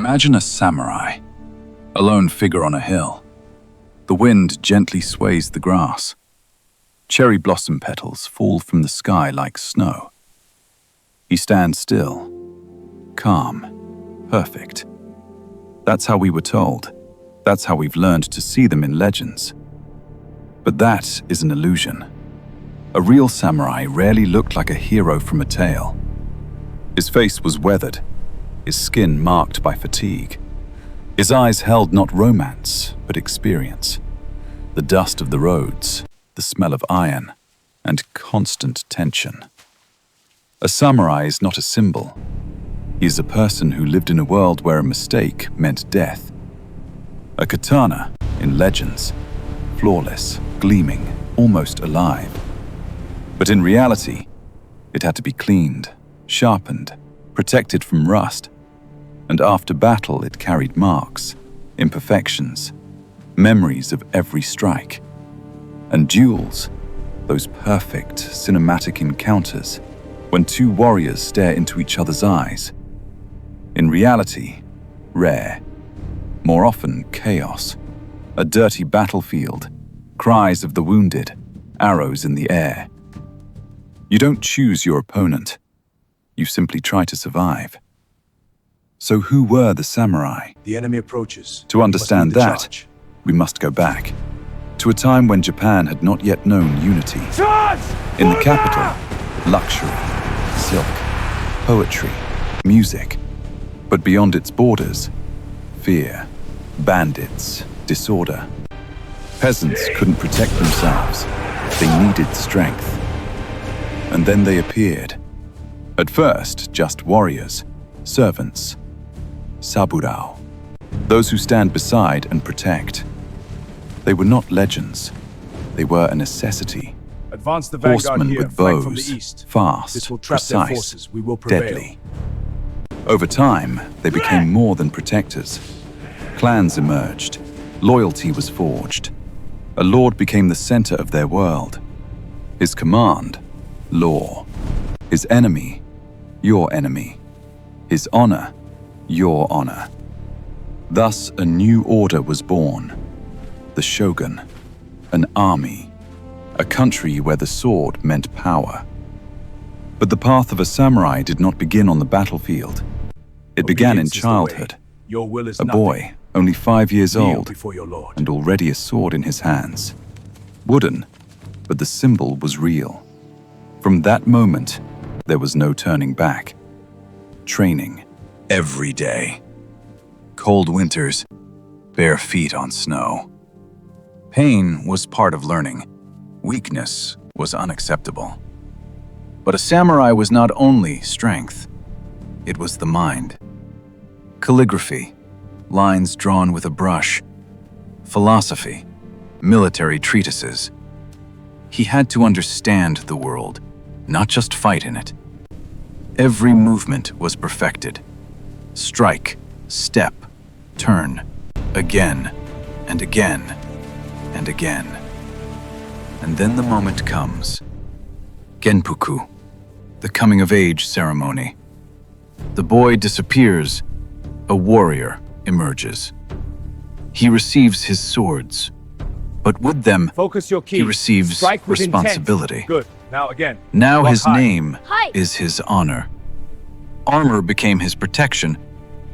Imagine a samurai, a lone figure on a hill. The wind gently sways the grass. Cherry blossom petals fall from the sky like snow. He stands still, calm, perfect. That's how we were told. That's how we've learned to see them in legends. But that is an illusion. A real samurai rarely looked like a hero from a tale. His face was weathered, his skin marked by fatigue. His eyes held not romance, but experience. The dust of the roads, the smell of iron, and constant tension. A samurai is not a symbol. He is a person who lived in a world where a mistake meant death. A katana, in legends, flawless, gleaming, almost alive. But in reality, it had to be cleaned, sharpened, protected from rust. And after battle, it carried marks, imperfections, memories of every strike. And duels, those perfect cinematic encounters, when two warriors stare into each other's eyes. In reality, rare. More often, chaos. A dirty battlefield, cries of the wounded, arrows in the air. You don't choose your opponent. You simply try to survive. So who were the samurai? The enemy approaches. To understand that, we must go back to a time when Japan had not yet known unity. In the capital, luxury, silk, poetry, music. But beyond its borders, fear, bandits, disorder. Peasants couldn't protect themselves. They needed strength. And then they appeared. At first, just warriors, servants, saburao, those who stand beside and protect. They were not legends. They were a necessity. Advance the vanguard Horsemen here, with flank from the bows, east. fast, This will trap their precise, forces. We will prevail. deadly. Over time, they became more than protectors. Clans emerged. Loyalty was forged. A lord became the center of their world. His command, law. His enemy, your enemy. His honor, your honor. Thus, a new order was born. The shogun, an army, a country where the sword meant power. But the path of a samurai did not begin on the battlefield. It began in Obedience is the way. childhood. Your will is A nothing. boy, only 5 years Kneel old, before your lord. and already a sword in his hands. Wooden, but the symbol was real. From that moment, there was no turning back. Training, every day. Cold winters, bare feet on snow. Pain was part of learning. Weakness was unacceptable. But a samurai was not only strength, it was the mind. Calligraphy, lines drawn with a brush. Philosophy, military treatises. He had to understand the world, not just fight in it. Every movement was perfected. Strike, step, turn, again, and again, and again. And then the moment comes. Genpuku, the coming-of-age ceremony. The boy disappears. A warrior emerges. He receives his swords, but with them, Focus your key. he receives Strike with responsibility. Intent. Good. Now again. Now Lock his high. name is his honor. Armor became his protection,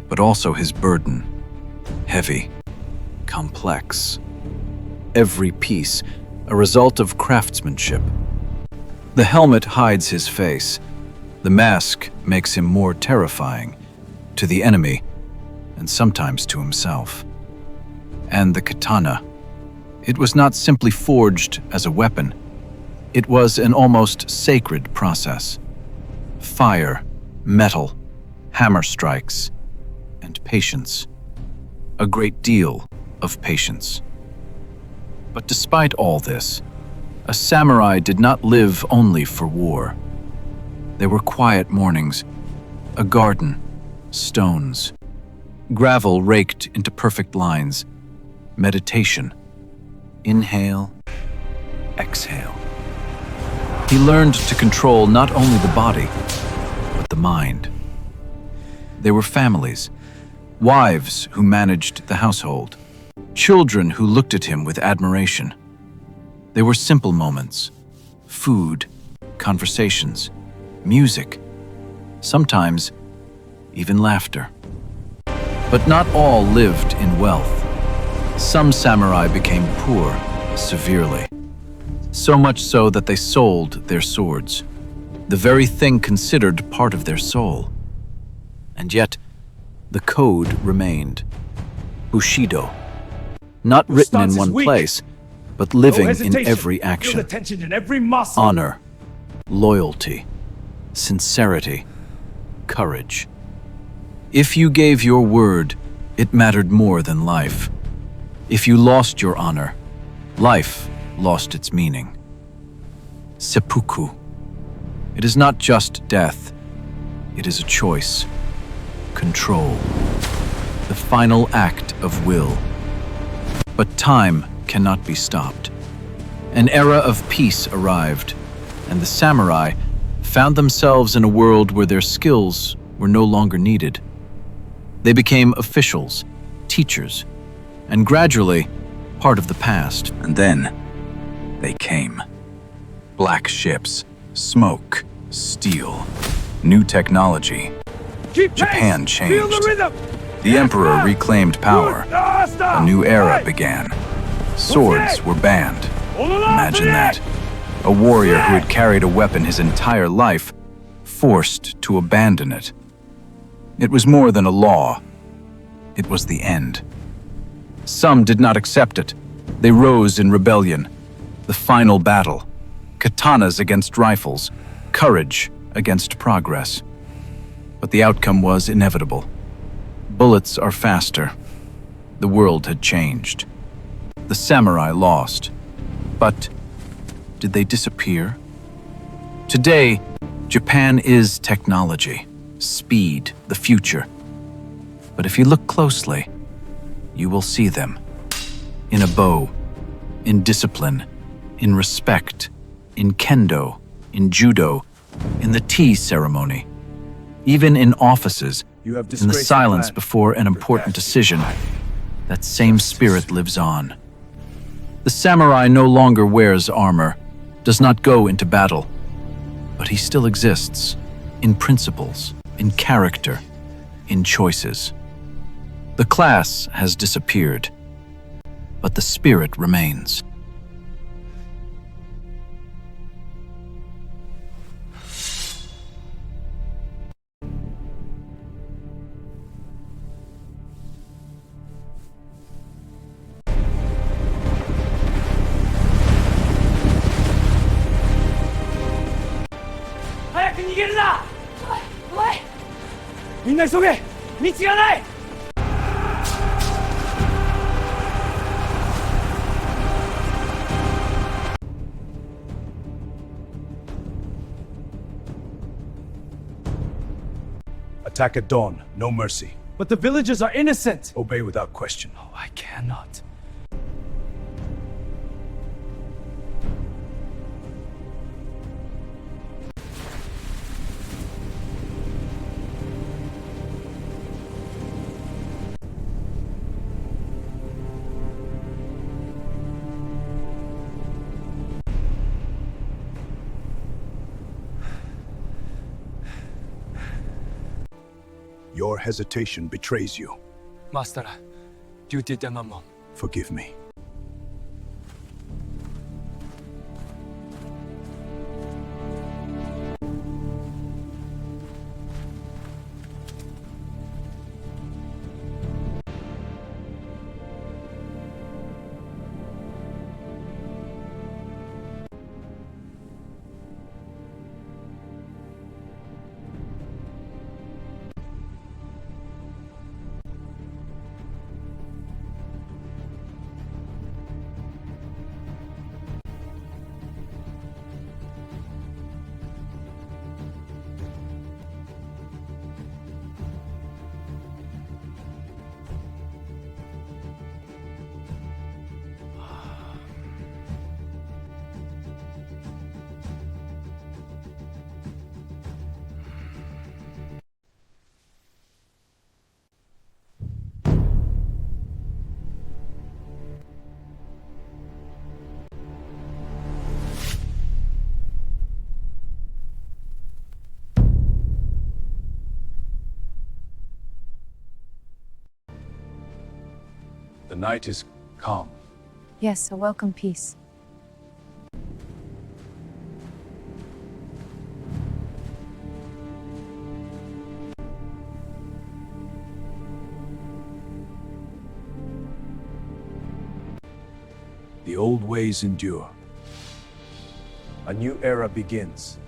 but also his burden. Heavy, complex. Every piece a result of craftsmanship. The helmet hides his face. The mask makes him more terrifying to the enemy and sometimes to himself. And the katana. It was not simply forged as a weapon. It was an almost sacred process. Fire, metal, hammer strikes, and patience. A great deal of patience. But despite all this, a samurai did not live only for war. There were quiet mornings, a garden, stones, gravel raked into perfect lines, meditation, inhale, exhale. He learned to control not only the body, but the mind. There were families, wives who managed the household, children who looked at him with admiration. They were simple moments: food, conversations, music, sometimes even laughter. But not all lived in wealth. Some samurai became poor severely, so much so that they sold their swords, the very thing considered part of their soul. And yet, the code remained. Bushido, not written in one place, but living in every action. Honor, loyalty, sincerity, courage. If you gave your word, it mattered more than life. If you lost your honor, life lost its meaning. Seppuku. It is not just death. It is a choice. Control. The final act of will. But time cannot be stopped. An era of peace arrived, and the samurai found themselves in a world where their skills were no longer needed. They became officials, teachers, and gradually part of the past. And then they came. Black ships, smoke, steel, new technology. Japan changed. The emperor reclaimed power. A new era began. Swords were banned. Imagine that. A warrior who had carried a weapon his entire life, forced to abandon it. It was more than a law. It was the end. Some did not accept it. They rose in rebellion. The final battle. Katanas against rifles. Courage against progress. But the outcome was inevitable. Bullets are faster. The world had changed. The samurai lost. But did they disappear? Today, Japan is technology, speed, the future. But if you look closely, you will see them. In a bow, in discipline, in respect, in kendo, in judo, in the tea ceremony, even in offices, in the silence before an important decision. That same spirit lives on. The samurai no longer wears armor, does not go into battle, but he still exists, in principles, in character, in choices. The class has disappeared, but the spirit remains. Attack at dawn, no mercy. But the villagers are innocent! Obey without question. Oh, I cannot. Your hesitation betrays you. Master, you did them wrong. Forgive me. The night is calm. Yes, a welcome peace. The old ways endure. A new era begins.